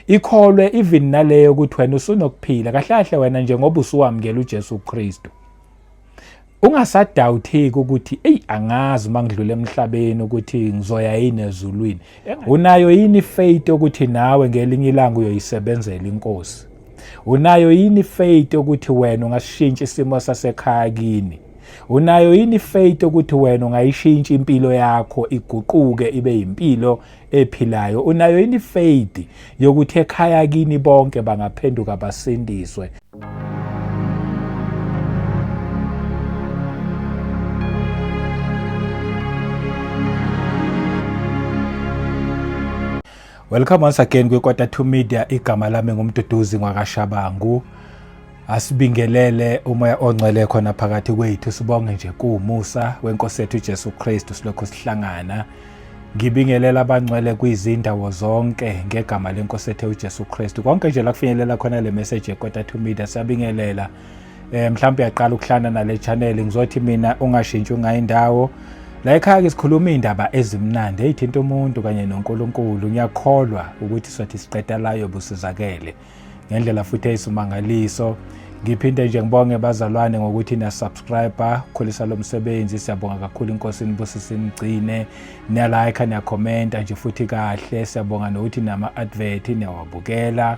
ikholwe even naleyo ukuthi wena usunokuphila kahle kahle wena njengoba usuwamukela uJesu Kristu. Ungasadawuthiki ukuthi angazi mangidlula emhlabeni ukuthi ngizoya yini ezulwini. Unayo yini faith ukuthi nawe ngelinye ilanga uyoyisebenzela inkosi? Unayo yini faith ukuthi wena ungashintsha isimo sasekhaya kini? Unayo yini faith ukuthi wena ungayishintsha impilo yakho iguquke ibe impilo ephilayo? Unayo yini faith yokuthi ekhaya kini bonke bangaphenduka basindiswe? Welcome once again kwiKota2 Media. Igama lami ngumduduzi ngwakashabangu. Asibingelele umoya ongcwele khona phakathi kwethu. Sibonge nje kuumusa wenkosi yethu uJesu Kristu silokhu sihlangana. Ngibingelela abangcwele kwizindawo zonke ngegama lenkosi yethu uJesu Kristu. Konke nje la kufinyelela khona le message yeKota2 Media siyabingelela. Mhlawumbe uyaqala ukuhlana nale channel ngizothi mina ungashintshi ungayindawo. La ekhaya sikhuluma indaba ezimnandi ezithinta umuntu kanye noNkulunkulu. Ngiyakholwa ukuthi sothi siqeda layo busizakele ngendlela futhi eyisimangaliso. Ngiphinde nje ngibonge bazalwane ngokuthi na subscriber khulisa lo msebenzi. Siyabonga kakhulu inkosi inibusise imgcine, niya like niya comment nje futhi kahle. Siyabonga nokuthi nama advert niyawabukela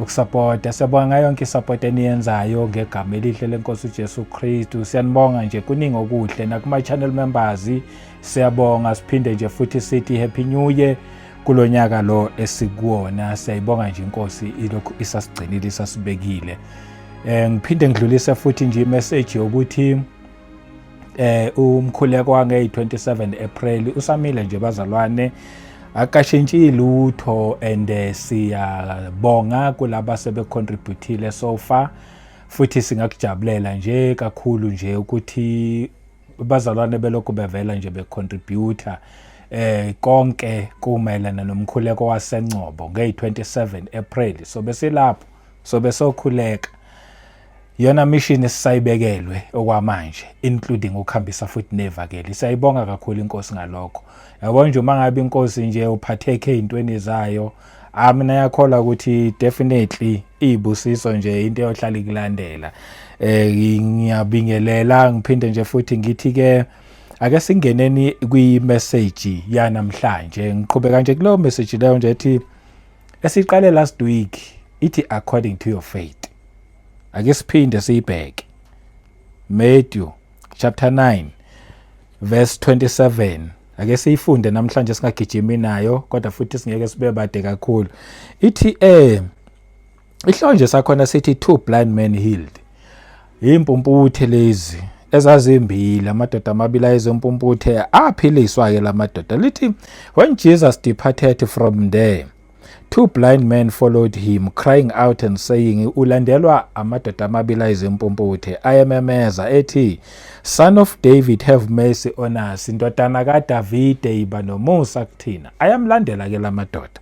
ukusupporta. Siyabonga yonke isupport eniyenzayo ngegama elihle lenkosi uJesu Kristu. Siyanibonga nje kuningi okuhle nakuma channel members. Siyabonga siphinde nje futhi sithi happy new year kulonyaka lo esikuwona. Siyayibonga nje inkosi ilokhu isasigcinile isasibekile. Ngiphinde ngidlulise futhi nje imessage yokuthi umkhuleko wange 27 April usamile nje bazalwane. Akashintshi lutho and siyabonga kulabo sebecontributile so far futhi singakujabulela nje kakhulu nje ukuthi bazalwane belokhu bevela nje becontributor konke kumayelana nomkhuleko waseNgcobo nge-27 April. So besilapho so besokhuleka yona mission esisayibekelwe okwamanje including ukuhambisa futhi nevakeli. Siyayibonga kakhulu inkosi ngalokho. Yabona nje uma ngabe inkosi nje uphatheke ezintweni zayo, mina yakholwa ukuthi definitely ibusiso nje into yohlala ikulandela. Ngiyabingelela ngiphinde nje futhi ngithi ke ake singeneni kwi-message yanamhlanje. Ngiqhubeka nje kulo message leyo nje ethi esiqale last week ithi according to your faith. Ake siphinde siyibheke. Matthew chapter 9 verse 27. Ake siyifunde namhlanje singagijimi nayo kodwa futhi singeke sibe bade kakhulu. Ithi ihlonje sakhona sithi two blind men healed. Impumputhe lezi ezazimbili amadoda amabili ayezimpumputhe aphiliswa ke lamadoda. Lithi when Jesus departed from there, two blind men followed him, crying out and saying, ulandelwa amadoda amabili ayezimpumputhe ayememeza ethi, Son of David, have mercy on us. Indodana kaDavide iba nomusa kuthina. Ayamlandela ke lamadoda.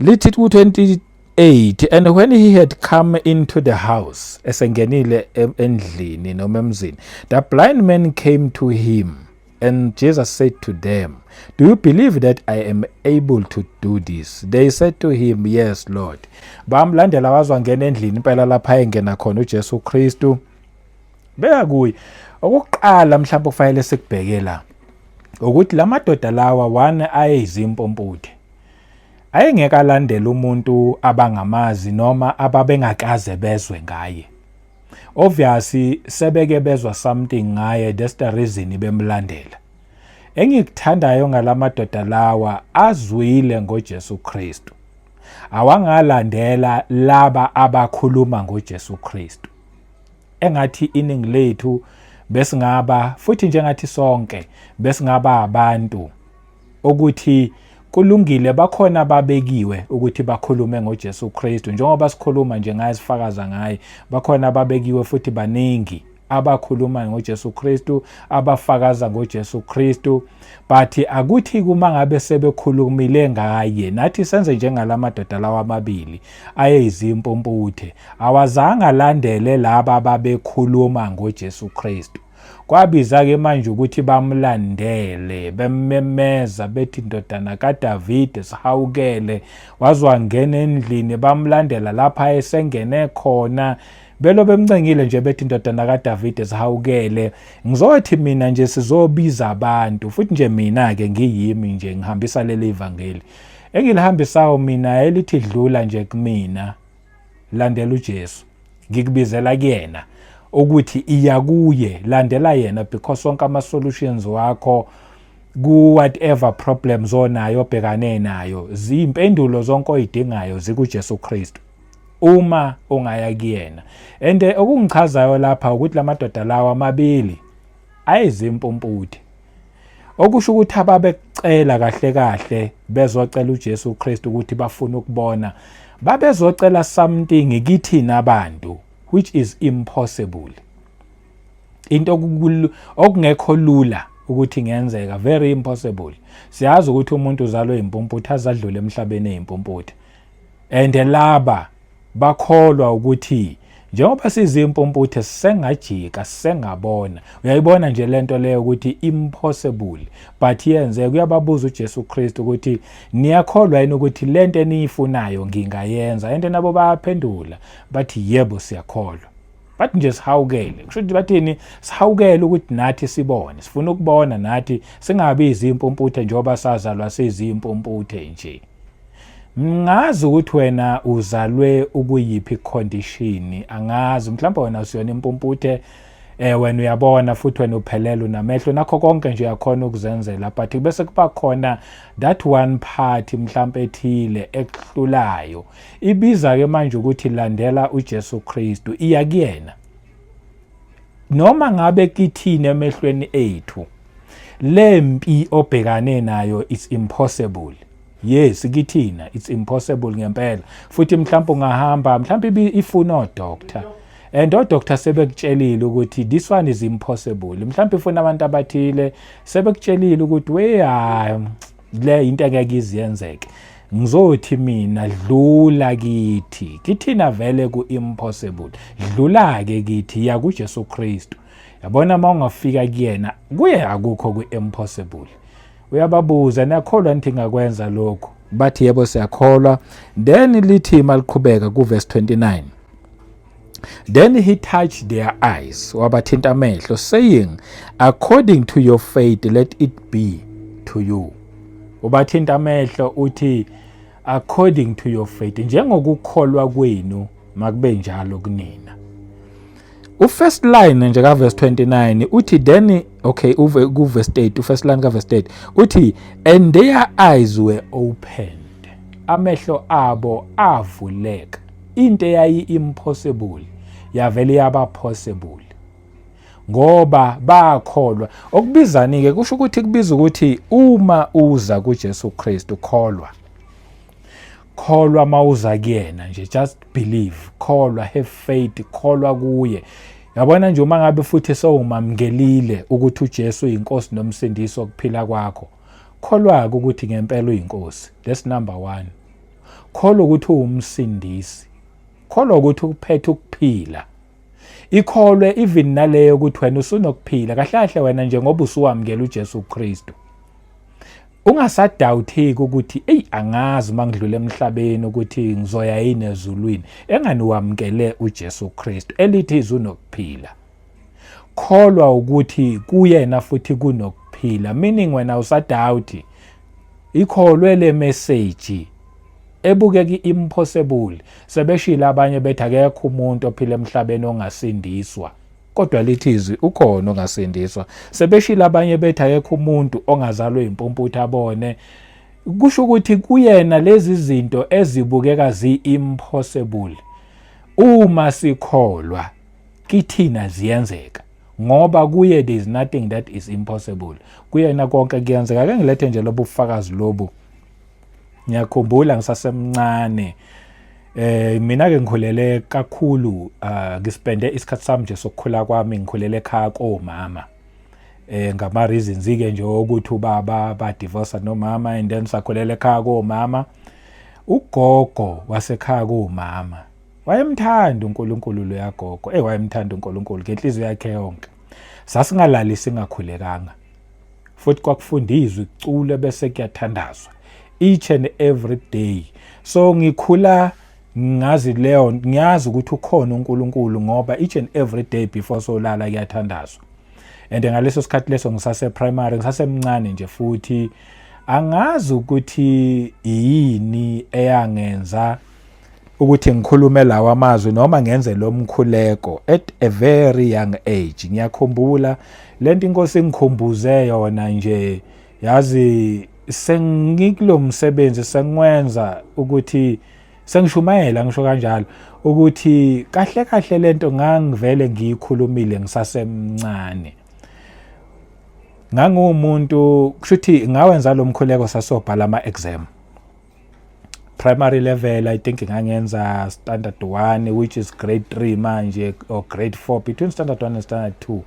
Lithi 28, and when he had come into the house, esengenile endlini noma emzini, the blind men came to him. And Jesus said to them, do you believe that I am able to do this? They said to him, yes, Lord. Bamlandela wazwangena endlini impela lapha engena khona uJesu Kristu. Beka kuyi okuqala mhlawumbe kufanele sikubhekela ukuthi lamadoda lawa wana ayezimpomputhe. Ayengeka landela umuntu abangamazi noma ababengakaze bezwe ngaye. Obviously sebeke bezwa something ngaye, that's the reason bemlandela. Engikuthandayo ngalamadoda lawa azwile ngoJesu Kristu. Awangalandela laba abakhuluma ngoJesu Kristu. Engathi iningi lethu besingaba futhi njengathi sonke besingaba abantu ukuthi kulungile bakhona babekiwe ukuthi bakhulume ngoJesu Kristu njengoba sikhuluma nje ngaye sifakaza ngaye. Bakhona babekiwe futhi baningi abakhuluma ngoJesu Kristu abafakaza ngoJesu Kristu, but akuthi kuma ngabe sebekhulumile ngaye nathi senze njengalamadoda lawa amabili ayezimpumputhe awazanga landele laba babekhuluma ngoJesu Kristu. kwabiza-ke manje ukuthi bamlandele bemmemeza bethi indodana kaDavide sihawukele, waze wangena endlini bamlandela lapha esengene khona belo bemncengile nje bethi indodana kaDavide sihawukele. Ngizothi mina nje sizobiza abantu futhi nje mina-ke ngiyimi nje ngihambisa leli ivangeli engilihambisayo mina elithi dlula nje kumina, landela uJesu, ngikubizela kuyena ukuthi iya kuye, landela yena, because sonke ama-solutions wakho ku-whatever problems onayo obhekane nayo, ziyimpendulo zonke oyidingayo zikuJesu Kristu uma ungaya kuyena. And okungichazayo lapha ukuthi la madoda lawa amabili ayizimpumputhe, okusho ukuthi ababecela kahle kahle bezocela uJesu Kristu ukuthi bafuna ukubona, babezocela something kithina abantu which is impossible, into okungekho lula ukuthi ngenzeka, very impossible. Siyazi ukuthi umuntu uzalwe impumputhe azadlule emhlabeni eyimpumputhe, and laba bakholwa ukuthi njengoba sizimpumputhe sengajika sengabona. Uyayibona nje lento leyo ukuthi impossible but yenzeka. Uyababuza uJesu Kristu ukuthi niyakholwa yini ukuthi lento eniyifunayo ngingayenza, and nabo bayaphendula bathi yebo siyakholwa. Bathi nje sihawukele. Kusho ukuthi bathini? Sihawukele ukuthi nathi sibone, sifuna ukubona nathi, singabi izimpumputhe njengoba sazalwa sizimpumputhe nje. Ngazi ukuthi wena uzalwe ukuyiphi condition, angazi mhlawumbe wena usiyona impumputhe, wena uyabona futhi wena uphelele unamehlo nakho konke nje uyakhona ukuzenzela, but bese kuba khona that one part mhlawumbe ethile ekuhlulayo. Ibiza ke manje ukuthi landela uJesu Kristu, iya kuyena. Noma ngabe kithini emehlweni ethu lempi obhekane nayo is impossible. Yes, kithina it's impossible ngempela. Futhi mhlawumbe ungahamba mhlawumbe ifuna odoctor, and odoctor sebekutshelile ukuthi this one is impossible. Mhlawumbe ifuna abantu abathile sebekutshelile ukuthi le into engeke iziyenzeke. Ngizothi mina dlula kithi, kithina vele ku impossible, dlula ke kithi ya kuJesu Kristu. Yabona mawungafika kuyena kuye akukho ku impossible. Uyababuza nakholwa nithi ngakwenza lokho, bathi yebo siyakholwa. Then lithi maliqhubeka ku verse 29, then he touched their eyes, wabathinta amehlo, saying according to your faith let it be to you. Ubathinta amehlo uthi according to your faith, njengokukholwa kwenu makube njalo kunina. First line nje ka verse 29 uthi then, okay, ku verse 8, first line ka verse 8 uthi and their eyes were opened, amehlo abo avuleka, into yayi impossible yavele yaba possible ngoba bakholwa. Okubizani ke kusho ukuthi kubiza ukuthi uma uza kuJesu Kristu kholwa, kholwa mawuza kuyena nje, just believe, kholwa, have faith, kholwa kuye. Yabona nje uma ngabe futhi sowumamngelile ukuthi uJesu uyinkosi nomsindisi wokuphila kwakho, kholwa ukuthi ngempela uyinkosi. That's number 1. Kholwa ukuthi uwumsindisi, kholwa ukuthi ukuphethe ukuphila. Ikholwe even naleyo ukuthi wena usunokuphila kahle kahle wena nje ngoba usuwamngela uJesu Kristu. Ungasadawutheki ukuthi angazi mangidlule emhlabeni ukuthi ngizoya yini ezulwini, engani wamkele uJesu Kristu elithi izunokuphila. Kholwa ukuthi kuyena futhi kunokuphila, meaning wena usadawuthi, ikholwe le message ebukeka impossible. Sebeshila abanye bethi akekho umuntu ophila emhlabeni ongasindiswa, kodwa lithi izwi ukhona ongasindiswa. Sebeshila abanye bethi akekho umuntu ongazalwe impumputhe abone. Kusho ukuthi kuyena lezi zinto ezibukeka zi-impossible, uma sikholwa kithina ziyenzeka ngoba kuye there is nothing that is impossible. Kuyena konke kuyenzeka. Ake ngilethe nje lobu bufakazi lobu. Ngiyakhumbula ngisasemncane, mina ke ngikhulele kakhulu, ngispende isikhathi sami nje sokukhula kwami ngikhulele ekhaya komama, ngama reasons ke nje ukuthi ubaba ba divorce nomama, and then sakhulele ekhaya komama. Ugogo wasekhaya komama wayemthanda uNkulunkulu lo yagogo, wayemthanda uNkulunkulu ngenhliziyo yakhe yonke. sasingalali singakhulekanga futhi kwakufundizwa icule bese kuyathandazwa each and every day. So ngikhula ngiyazi ukuthi ukhona uNkulunkulu ngoba each and every day before solala kuyathandazwa. And ngaleso sikhathi leso ngisase primary, ngisasemncane nje futhi angazi ukuthi yini eyangenza ukuthi ngikhulume lawa amazwi noma ngenze lo mkhuleko at a very young age. Ngiyakhumbula lento inkosi ngikhumbuze yona nje, yazi sengikulo msebenzi sengwenza ukuthi sengishumayela ngisho kanjalo ukuthi kahle kahle lento ngangivele ngiyikhulumile ngisasemncane. Ngangumuntu kushuthi ngawenza lo mkhuleko sasobhala ama-exam. Primary level I think ngangenza standard 1 which is grade 3 manje or grade 4, between standard 1 and standard 2.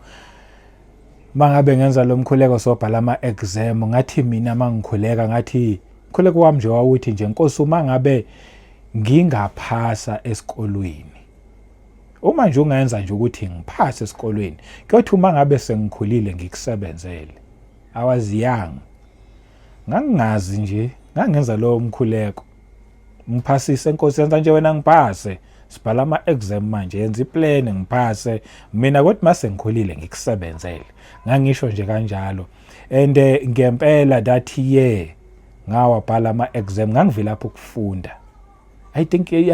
Mangabe ngenza lo mkhuleko sobhala ama-exam ngathi mina mangikhuleka ngathi mkhuleko wami nje wawuthi nje Nkosi uma ngabe ngingaphasa esikolweni, uma nje ungenza nje ukuthi ngiphase esikolweni, kuyothi uma ngabe sengikhulile ngikusebenzele. I was young, ngangingazi nje, ngangenza lo mkhuleko ngiphasise Nkosi yenza nje wena ngiphase, sibhala ama-exam manje yenza iplan ngiphase mina, kodwa mase ngikhulile ngikusebenzele. Ngangisho nje kanjalo. And ngempela that year ngawabhala ama-exam ngangivela lapho ukufunda. I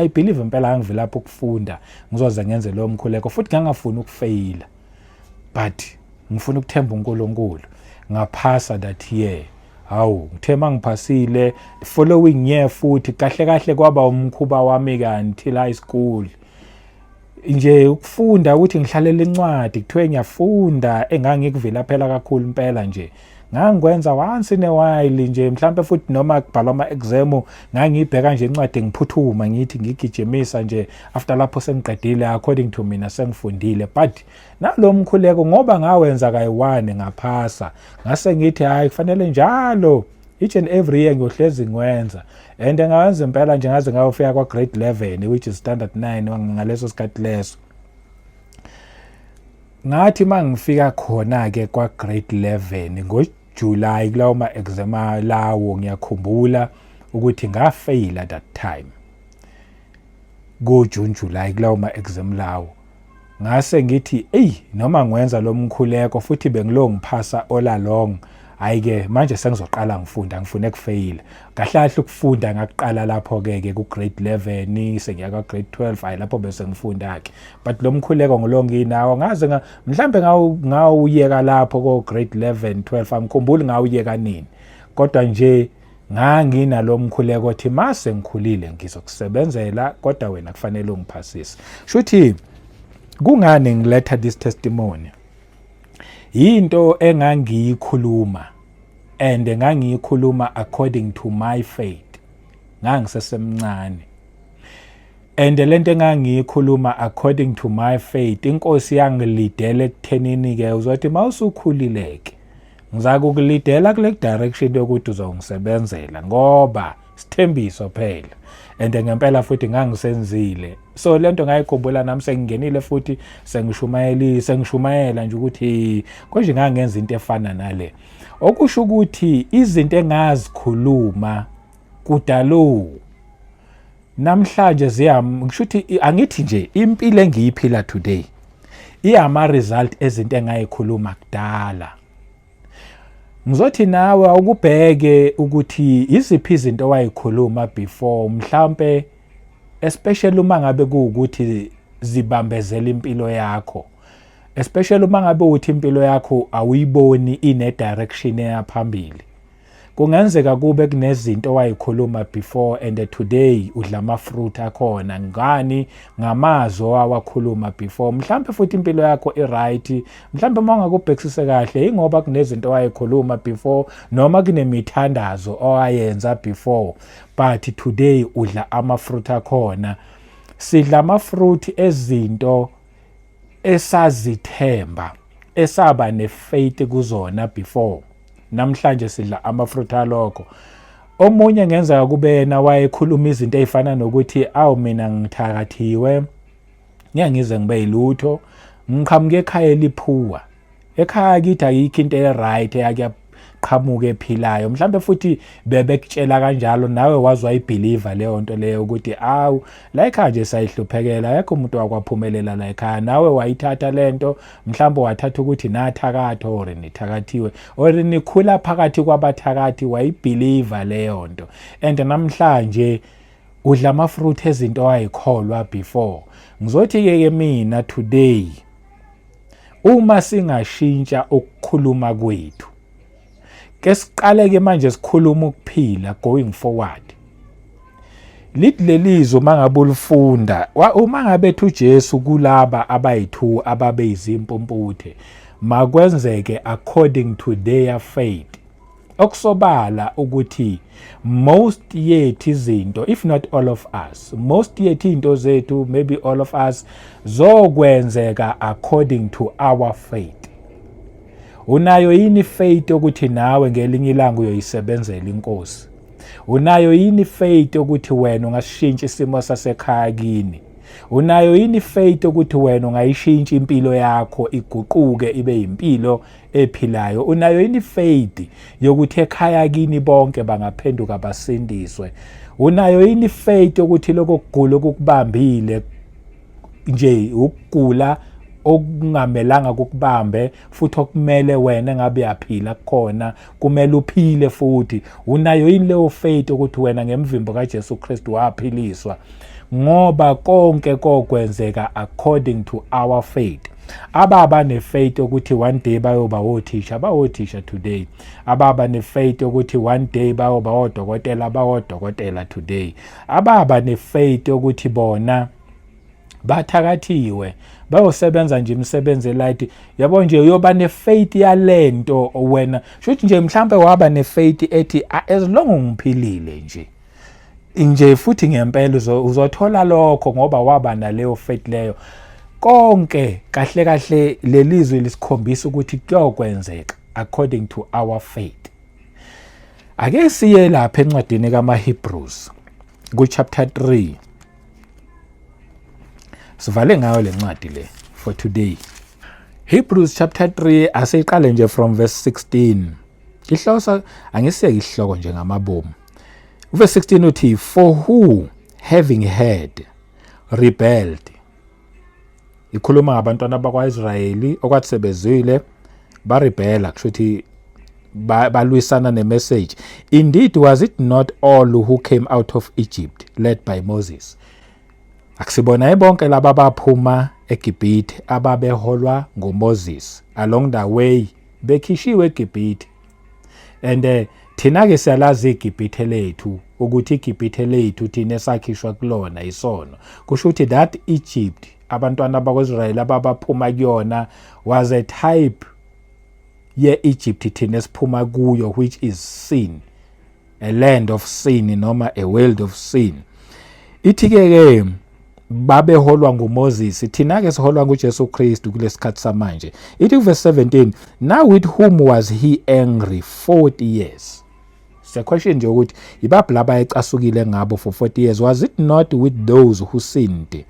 believe impela ngivela lapho ukufunda ngizoze ngenze lo mkhuleko futhi ngangafuni ukufeyila, but ngifuna ukuthemba uNkulunkulu. Ngaphasa that year. Hawu ngithe mangiphasile following year futhi kahle kahle kwaba umkhuba wami until high school. Nje ukufunda ukuthi ngihlalela incwadi kuthiwe ngiyafunda engangikuvela phela kakhulu impela nje. Ngangikwenza once in a while nje, mhlambe futhi noma kubhalwa ama-exam ngangibheka nje incwadi ngiphuthuma ngithi ngigijimisa nje, after lapho sengiqedile according to mina sengifundile. But nalo mkhuleko ngoba ngawenza kayi-1 ngaphasa, ngase ngithi hayi kufanele njalo each and every year ngiyohlezi ngiwenza. And ngawenza impela nje ngaze ngayofika kwa grade 11 which is standard 9 ngaleso sikhathi leso. Ngathi mangifika khona ke kwa grade 11 ngoJuly kulawo ma-exam lawo, ngiyakhumbula ukuthi ngafail that time. GoJune July kulawo ma-exam lawo ngase ngithi noma ngiwenza lo mkhuleko futhi bengilo ngiphasa all along, hayi-ke manje sengizoqala ngifune kufeyila. Kahle kahle ukufunda ngakuqala lapho-ke ku grade 11 sengiya kwa grade 12, hayi lapho bese ngifunda-ke. But lo mkhuleko ngilo nginawo ngaze mhlambe ngawuyeka lapho ko grade 11 12, angikhumbuli ngawuyeka nini, kodwa nje ngangina lo mkhuleko othi mase ngikhulile ngizokusebenzela kodwa wena kufanele ungiphasise. Shuthi kungani ngiletha this testimony? Into engangiyikhuluma and engangiyikhuluma according to my faith ngangisesemncane. And lento engangiyikhuluma according to my faith, inkosi yangilidela ekuthenini ke uzothi mawusukhulileke ngizakukulidela kule direction yokuthi uzongisebenzela ngoba sithembiso phela. And ngempela futhi ngangisenzile. So lento ngayikhumbula nami sengingenile futhi sengishumayela nje ukuthi konje ngangenza into efana nale. Okusho ukuthi izinto engazikhuluma kudalo namhlanje ngishuthi angithi nje impilo engiyiphila today iyama result ezinto engayikhuluma kudala. Ngizothi nawe ukubheke ukuthi iziphi izinto owayikhuluma before, mhlambe especially uma ngabe kuukuthi zibambezela impilo yakho, especially uma ngabe uthi impilo yakho awuyiboni ine direction eyaphambili. Kungenzeka kube kunezinto owayikhuluma before and today udla ama-fruit akhona. Ngani? Ngamazwi owakhuluma before. Mhlambe futhi impilo yakho i-right, mhlambe uma ungakubhekisise kahle ingoba kunezinto owayikhuluma before noma kunemithandazo owayenza before, but today udla ama-fruit akhona. Sidla ama-fruit ezinto esazithemba, esaba ne-faith kuzona before. Namhlanje sidla ama-fruit alokho. Omunye ngenzeka kube yena wayekhuluma izinto ezifana nokuthi mina ngithakathiwe, ngiyangize ngibe yilutho, ngiqhamuke ekhaya eliphuwa, ekhaya kithi ayikho into e-right eyaqhamuka ephilayo. Mhlambe futhi bebekutshela kanjalo nawe wazi wayibelieve leyo nto leyo ukuthi awu la ekhaya nje sayihluphekela, akekho umuntu wakwaphumelela la ekhaya. Nawe wayithatha lento, mhlambe wathatha ukuthi nathakatho or nithakathiwe or nikhula phakathi kwabathakathi, wayibelieve leyo nto. And namhlanje udla amafruit ezinto owayikholwa before. Ngizothi-ke mina today, uma singashintsha ukukhuluma kwethu, ke siqale-ke manje sikhuluma ukuphila going forward. Lithi lelizwe uma ngabe ulifunda, uma ngabe ethi uJesu kulaba abayithu ababeyizimpumputhe, makwenzeke according to their faith. Okusobala ukuthi most yethu izinto, if not all of us, most yethu into zethu, maybe all of us, zokwenzeka according to our faith. Unayo yini faith ukuthi nawe ngelinye ilanga uyoyisebenzela inkosi? Unayo yini faith ukuthi wena ungashintsha isimo sasekhaya kini? Unayo yini faith ukuthi wena ungayishintsha impilo yakho iguquke ibe impilo ephilayo? Unayo yini faith yokuthi ekhaya kini bonke bangaphenduka basindiswe? Unayo yini faith ukuthi lokho kugula okukubambile nje ukugula okungamelanga kukubambe futhi okumele wena ngabe yaphila khona kumele uphile futhi? Unayo yini leyo faith ukuthi wena ngemvimbo kaJesu Kristu waphiliswa? Ngoba konke kokwenzeka according to our faith. Ababa ne-faith ukuthi one day bayoba othisha today. Ababa ne-faith ukuthi one day bayoba odokotela today. Ababa ne-faith ukuthi bona bathakathiwe bayosebenza nje imisebenzi elight. Yabo nje uyoba ne-faith yalento wena. Shuthi nje mhlambe waba ne-faith ethi as long ungiphilile nje futhi ngempela uzothola lokho ngoba waba naleyo faith leyo. Konke kahle lelizwe lisikhombisa ukuthi kuyokwenzeka according to our faith. Ake siye lapha encwadini kaMahebrews ku chapter 3. Sivale ngayo le ncwadi le for today. Hebrews chapter 3 asiqale nje from verse 16. Ihlosa angisiyeke isihloko nje ngamabomu. Verse 16 uthi, for who having heard rebelled. Ikhuluma ngabantwana bakwaIsrayeli okwathi sebezwile barebella, kushuthi balwisana nemessage. Indeed was it not all who came out of Egypt led by Moses? Akusibona bonke laba baphuma eGibhithe ababeholwa nguMoses along the way bekhishiwe eGibhithe. And thina ke siyalazi iGibhithe lethu ukuthi iGibhithe lethu thina esakhishwa kulona isono. Kusho ukuthi that Egypt abantwana bakwaIsrayeli ababaphuma kuyona was a type ye-Egypt thina esiphuma kuyo, which is sin, a land of sin noma a world of sin. Ithi-ke babeholwa nguMoses, thina ke siholwa nguJesu Kristu kulesikhathi samanje. Ithi verse 17, now with whom was he angry 40 years? The question nje ukuthi ibaphi laba ecasukile ngabo for 40 years? Was it not with those who sinned,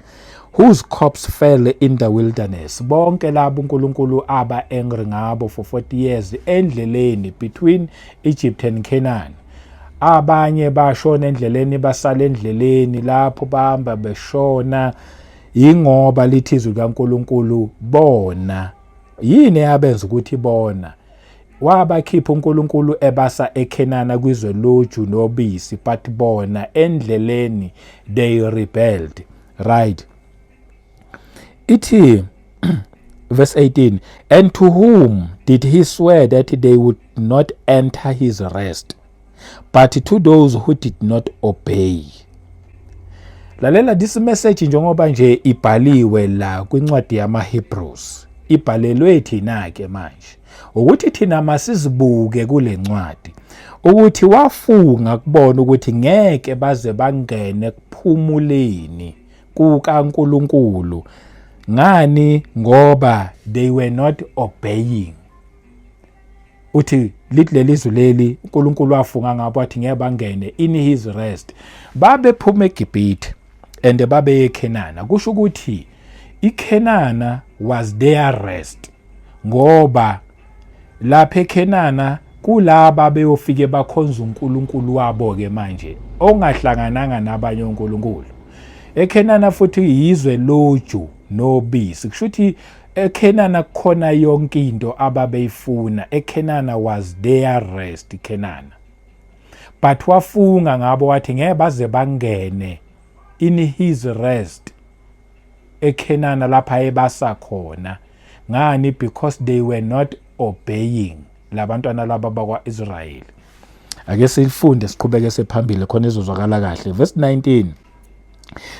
whose corpse fell in the wilderness? Bonke labo uNkulunkulu aba angry ngabo for 40 years endleleni between Egypt and Canaan. Abanye bashona endleleni, basala endleleni lapho bahamba beshona. Ingoba lithi izwi kaNkulunkulu bona yini yabenza ukuthi bona wabakhipha uNkulunkulu ebasa eKenana kwizwe loju nobisi, but bona endleleni they rebelled. Right. Ithi verse 18, and to whom did he swear that they would not enter his rest, but to those who did not obey? Lalela this message njengoba nje ibhaliwe la kwincwadi yamaHebrews, ibhalelwe thina ke manje ukuthi thina masizibuke kule ncwadi ukuthi wafunga kubona ukuthi ngeke baze bangene kuphumuleni kukaNkulunkulu. Ngani? Ngoba they were not obeying. Uthi lithi lelizwe leli uNkulunkulu wafunga ngabo wathi ngeke bangene in his rest. Babe phuma eGibhithe and babe eKenana. Kusho ukuthi iKenana was their rest. ngoba lapha eKenana kulaba beyofike bakhonza uNkulunkulu wabo ke manje ongahlangananga nabanye onkulunkulu. EKenana futhi yizwe loju nobisi, kusho ukuthi eKenana kukhona yonke into ababeyifuna. eKenana was their rest, Kenana. But wafunga ngabo wathi ngeke baze bangene in his rest eKenana lapha ebasa khona. Ngani? Because they were not obeying labantwana laba bakwa-Israyeli. Ake sifunde siqhubeke sephambili khona izozwakala kahle. Verse 19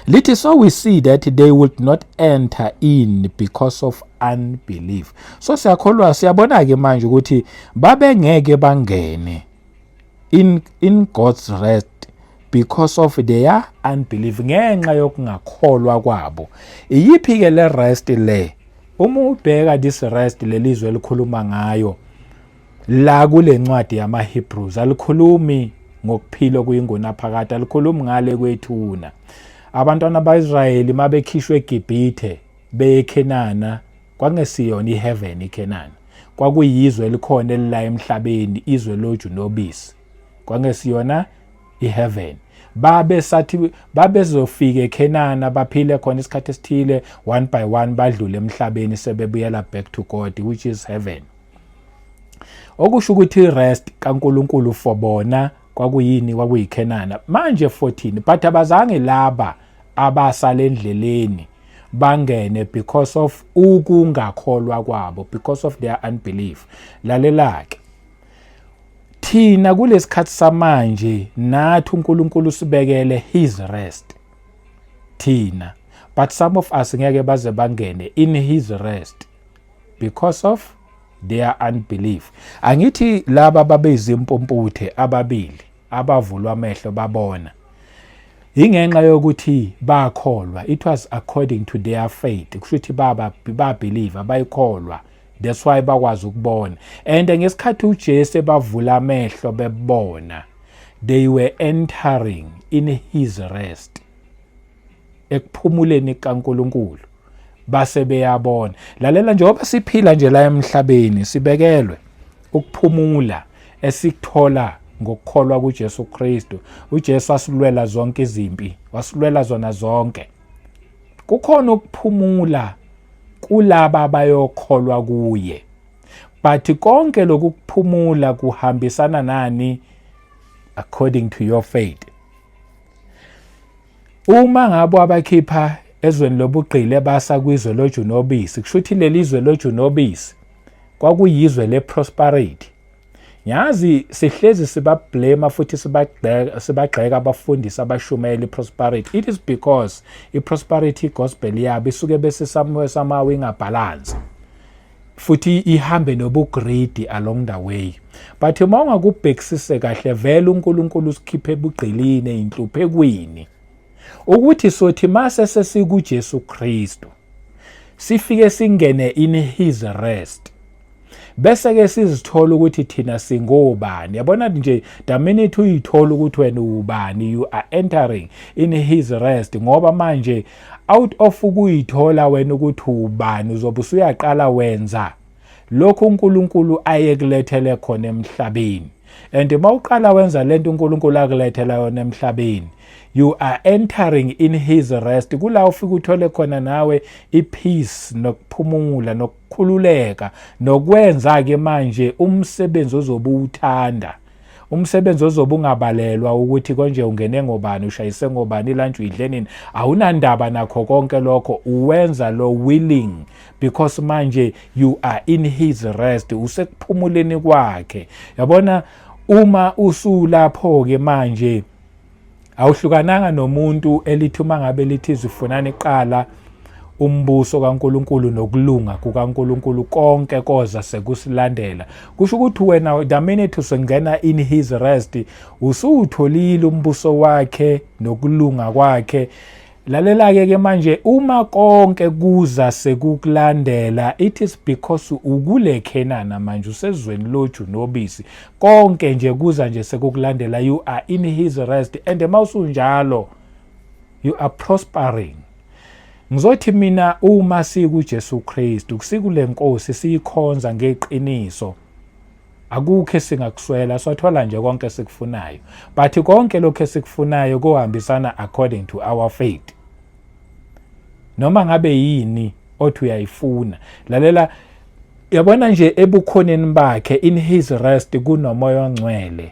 lithi, so we see that they would not enter in because of unbelief. So siyabona ke manje ukuthi babengeke bangene in God's rest because of their unbelief, ngenxa yokungakholwa kwabo. Iyiphi ke le rest le? Uma ubheka this rest lelizwe elikhuluma ngayo la kule ncwadi yamaHebrews, alikhulumi ngokuphila kuyingunaphakade, alikhulumi ngale kwethuna. Abantwana baIsrayeli mabekhishwe eGibhithe beyeKenana, kwangesiyona iheaven iKenana, kwakuyizwe elikhona elila emhlabeni, izwe loju nobisi, kwangesiyona iheaven. Babezofika eKenana baphile khona isikhathi esithile, one by one badlule emhlabeni sebebuyela back to God, which is heaven. Okusho ukuthi rest kaNkulunkulu for bona kwakuyini? KwakuyiKenana. Manje 14, but abazange laba abasale endleleni bangene because of ukungakholwa kwabo, because of their unbelief. Lalela-ke, thina kulesikhathi samanje nathi uNkulunkulu sibekele his rest thina, but some of us ngeke baze bangene in his rest because of their unbelief. Angithi laba babezimpomputhe ababili abavulwa amehlo babona, ingenxa yokuthi bakholwa. It was according to their faith, kushuthi babelieve, bayikholwa, that's why bakwazi ukubona. And ngesikhathi uJesu bavula amehlo bebona, they were entering in his rest, ekuphumuleni kaNkulunkulu, base beyabona. Lalela, njengoba siphila nje la emhlabeni sibekelwe ukuphumula esikuthola ngokukholwa kuJesu Kristu. uJesu wasilwela zonke izimpi, wasilwela zona zonke. Kukhona ukuphumula kulaba abayokholwa kuye, but konke lokhu kuphumula kuhambisana nani? According to your faith. Uma ngabo abakhipha ezweni lobugqile basa kwizwe loju nobisi, kusho ukuthi leli izwe loju nobisi kwakuyizwe le-prosperity. Nyazi sihlezi sibablema futhi sibagxeka abafundisi abashumayela i-prosperity. It is because i-prosperity gospel yabo isuke bese somewhere somehow ingabalance, futhi ihambe nobugreedy along the way. But uma ungakubhekisise kahle, vele uNkulunkulu usikhiphe ebugqilini eyinhluphekweni, ukuthi sothi mase sesikuJesu Kristu sifike singene in his rest, bese ke sizithola ukuthi thina singobani. Yabona nje, the minute uyithola ukuthi wena ubani, you are entering in his rest. Ngoba manje out of ukuyithola wena ukuthi ubani, uzobe usuyaqala wenza lokho uNkulunkulu ayekulethele khona emhlabeni. And mawuqala wenza lento uNkulunkulu akulethela yona emhlabeni, you are entering in his rest. Kula ufika uthole khona nawe ipeace, nokuphumula, nokukhululeka, nokwenza ke manje umsebenzi ozobuthanda, umsebenzi ozobungabalelwa ukuthi konje ungene ngobani, ushayise ngobani, lunch uyidlenini, awunandaba nakho konke lokho. Uwenza lo willing because manje you are in his rest, usekuphumuleni kwakhe. Yabona, uma usulapho ke manje awuhlukananga nomuntu elithi uma ngabe lithi zifunani qala umbuso kaNkulunkulu nokulunga kukaNkulunkulu konke koza sekusilandela. Kusho ukuthi wena the minute usengena in his rest usutholile umbuso wakhe nokulunga kwakhe. Lalela ke manje, uma konke kuza sekukulandela, it is because ukule Kenana manje, usezweni loju nobisi, konke nje kuza nje sekukulandela. You are in his rest, and mawusunjalo you are prospering. Ngizothi mina uma sikuJesu Kristu kusikule Nkosi siyikhonza ngeqiniso, akukho esingakuswela, swathola nje konke esikufunayo, but konke lokho esikufunayo kuhambisana according to our faith. Noma ngabe yini othi uyayifuna, lalela, yabona nje ebukhoneni bakhe, in his rest kunomoya ongcwele.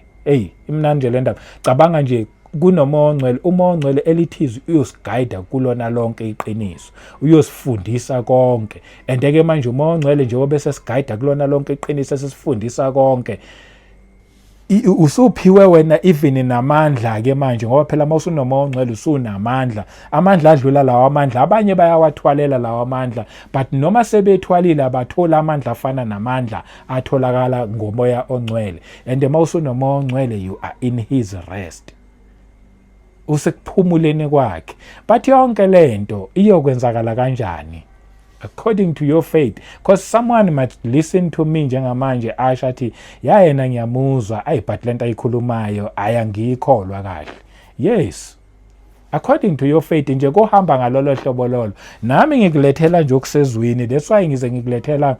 Imnandi nje le ndaba, cabanga nje kunomoya ongcwele, umoya ongcwele elithizi uyosigayida kulona lonke iqiniso, uyosifundisa konke. And-ke manje umoya ongcwele nje obe sesigayida kulona lonke iqiniso, esifundisa konke, usuphiwe wena even namandla-ke manje, ngoba phela uma usunomoya ongcwele usunamandla. Amandla adlula lawa amandla, abanye bayawathwalela lawa amandla, but noma sebethwalile abathola amandla afana namandla atholakala ngomoya ongcwele. And uma usunomoya ongcwele, you are in his rest, usekuphumuleni kwakhe. But yonke lento iyokwenzakala kanjani? According to your faith. Because someone might listen to me njengamanje asho athi yena ngiyamuzwa, but lento ayikhulumayo ayangikholwa kahle. Yes, according to your faith nje kohamba ngalolo hlobo lolo. Nami ngikulethela nje okusezwini, that's why ngize ngikulethela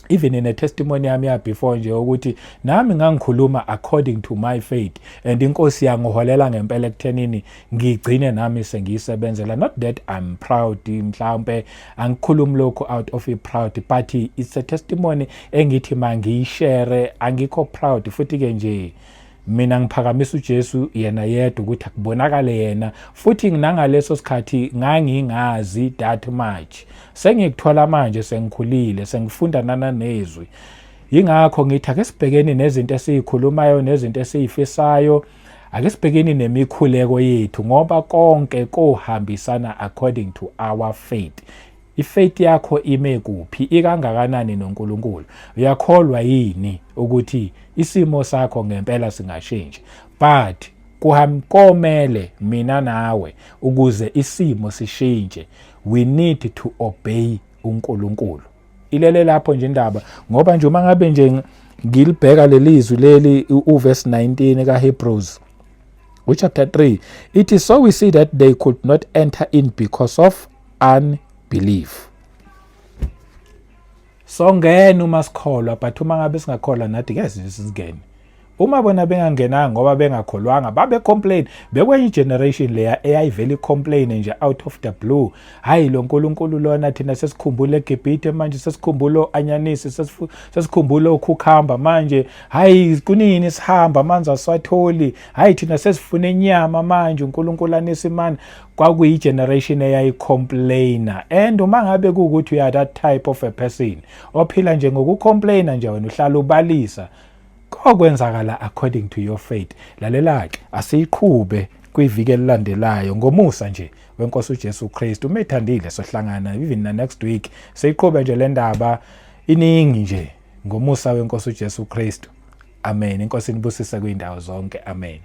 even in a testimony yami ya before nje ukuthi nami ngangikhuluma according to my faith, and Inkosi yangiholela ngempela ekuthenini ngigcine nami sengiyisebenzela. Not that I'm proud, mhlawumbe angikhulumi lokho out of a proud, but it's a testimony engithi mangiyishare. Angikho proud futhi ke nje mina ngiphakamisa uJesu yena yedwa ukuthi akubonakale yena, futhi nangaleso sikhathi ngangingazi that much. Sengikuthola manje, sengikhulile, sengifunda nanezwi. Yingakho ngithi ake sibhekeni nezinto esizikhulumayo nezinto esizifisayo, ake sibhekeni nemikhuleko yethu, ngoba konke kohambisana according to our faith. Ifaith yakho ime kuphi? Ikangakanani noNkulunkulu? Uyakholwa yini ukuthi isimo sakho ngempela singashintsha? But komele mina nawe ukuze isimo sishintshe, we need to obey uNkulunkulu. Ilele lapho nje indaba, ngoba nje uma ngabe nje ngilibheka lelizwi leli uverse 19 kaHebrews chapter 3, it is so we see that they could not enter in because of unbelief. So ngena uma sikholwa, but uma ngabe singakholwa nathi ke sizingene. Uma bona bengangenanga ngoba bengakholwanga, babe complain, bekwenye generation leya eyayivele complain nje out of the blue. Hayi lo nkulunkulu lona thina sesikhumbula eGibhithe, manje sesikhumbula anyanisi, sesikhumbula ukhukhamba, manje hayi kunini sihamba manje aswatholi, hayi thina sesifuna inyama manje uNkulunkulu anisimani. Kwakuyi generation eyayicomplaina. And uma ngabe kuukuthi uya that type of a person ophila nje ngokucomplaina nje, wena uhlala ubalisa, kokwenzakala according to your faith. Lalela-ke asiyiqhube kwiviki elilandelayo ngomusa nje weNkosi uJesu Kristu. Uma ethandile sohlangana even na next week siyiqhube nje le ndaba iningi nje ngomusa weNkosi uJesu Kristu. Amen. Inkosi inibusise kwindawo zonke. Amen.